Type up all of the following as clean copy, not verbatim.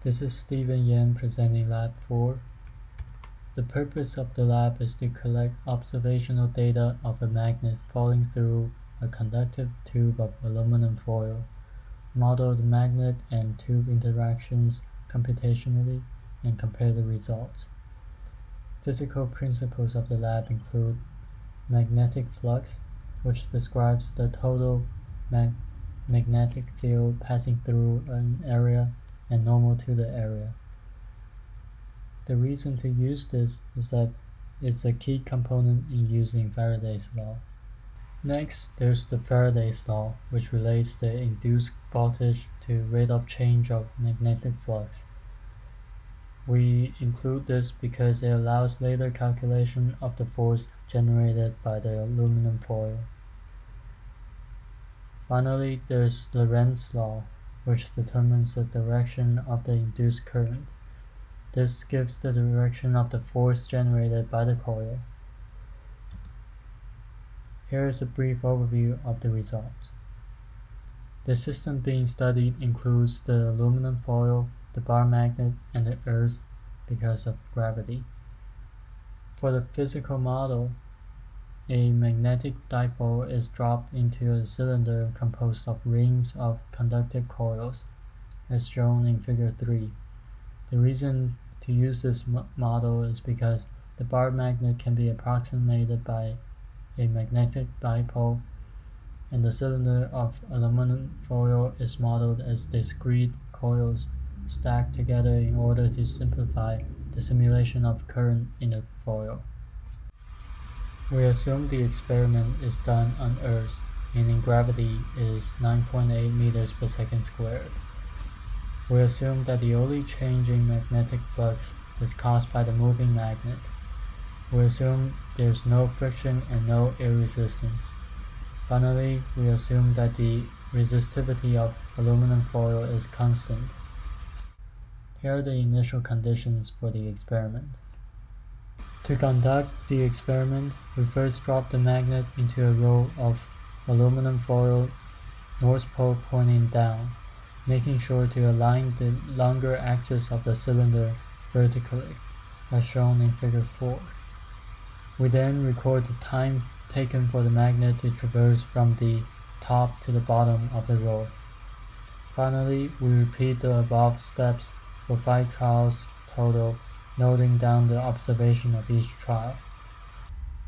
This is Stephen Yan presenting Lab 4. The purpose of the lab is to collect observational data of a magnet falling through a conductive tube of aluminum foil, model the magnet and tube interactions computationally, and compare the results. Physical principles of the lab include magnetic flux, which describes the total magnetic field passing through an area and normal to the area. The reason to use this is that it's a key component in using Faraday's law. Next, there's the Faraday's law, which relates the induced voltage to rate of change of magnetic flux. We include this because it allows later calculation of the force generated by the aluminum foil. Finally, there's Lorentz law, which determines the direction of the induced current. This gives the direction of the force generated by the coil. Here is a brief overview of the results. The system being studied includes the aluminum foil, the bar magnet, and the Earth because of gravity. For the physical model, a magnetic dipole is dropped into a cylinder composed of rings of conductive coils, as shown in Figure 3. The reason to use this model is because the bar magnet can be approximated by a magnetic dipole, and the cylinder of aluminum foil is modeled as discrete coils stacked together in order to simplify the simulation of current in the foil. We assume the experiment is done on Earth, meaning gravity is 9.8 meters per second squared. We assume that the only change in magnetic flux is caused by the moving magnet. We assume there's no friction and no air resistance. Finally, we assume that the resistivity of aluminum foil is constant. Here are the initial conditions for the experiment. To conduct the experiment, we first drop the magnet into a roll of aluminum foil, north pole pointing down, making sure to align the longer axis of the cylinder vertically, as shown in Figure 4. We then record the time taken for the magnet to traverse from the top to the bottom of the roll. Finally, we repeat the above steps for 5 trials total, noting down the observation of each trial.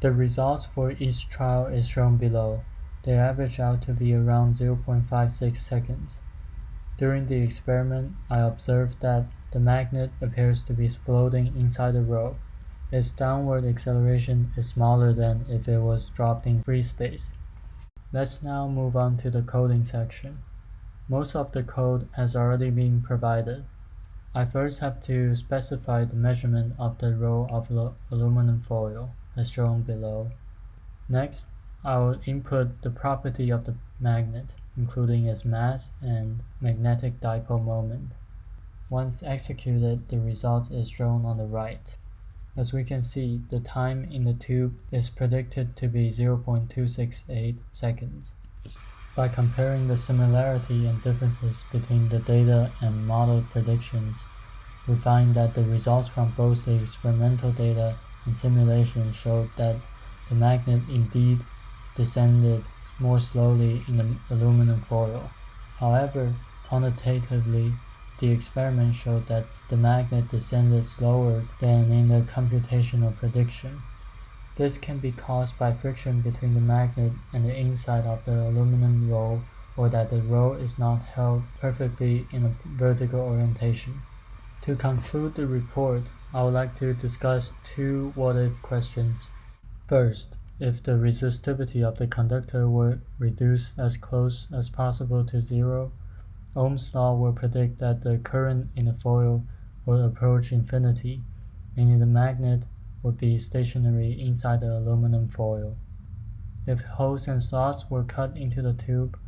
The results for each trial is shown below. They average out to be around 0.56 seconds. During the experiment, I observed that the magnet appears to be floating inside the roll. Its downward acceleration is smaller than if it was dropped in free space. Let's now move on to the coding section. Most of the code has already been provided. I first have to specify the measurement of the roll of aluminum foil, as shown below. Next, I will input the property of the magnet, including its mass and magnetic dipole moment. Once executed, the result is shown on the right. As we can see, the time in the tube is predicted to be 0.268 seconds. By comparing the similarity and differences between the data and model predictions, we find that the results from both the experimental data and simulation showed that the magnet indeed descended more slowly in the aluminum foil. However, quantitatively, the experiment showed that the magnet descended slower than in the computational prediction. This can be caused by friction between the magnet and the inside of the aluminum roll, or that the roll is not held perfectly in a vertical orientation. To conclude the report, I would like to discuss 2 what-if questions. First, if the resistivity of the conductor were reduced as close as possible to 0, Ohm's law will predict that the current in the foil will approach infinity, meaning the magnet would be stationary inside the aluminum foil. If holes and slots were cut into the tube,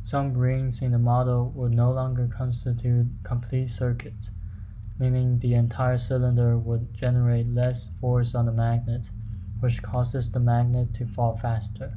some rings in the model would no longer constitute complete circuits, meaning the entire cylinder would generate less force on the magnet, which causes the magnet to fall faster.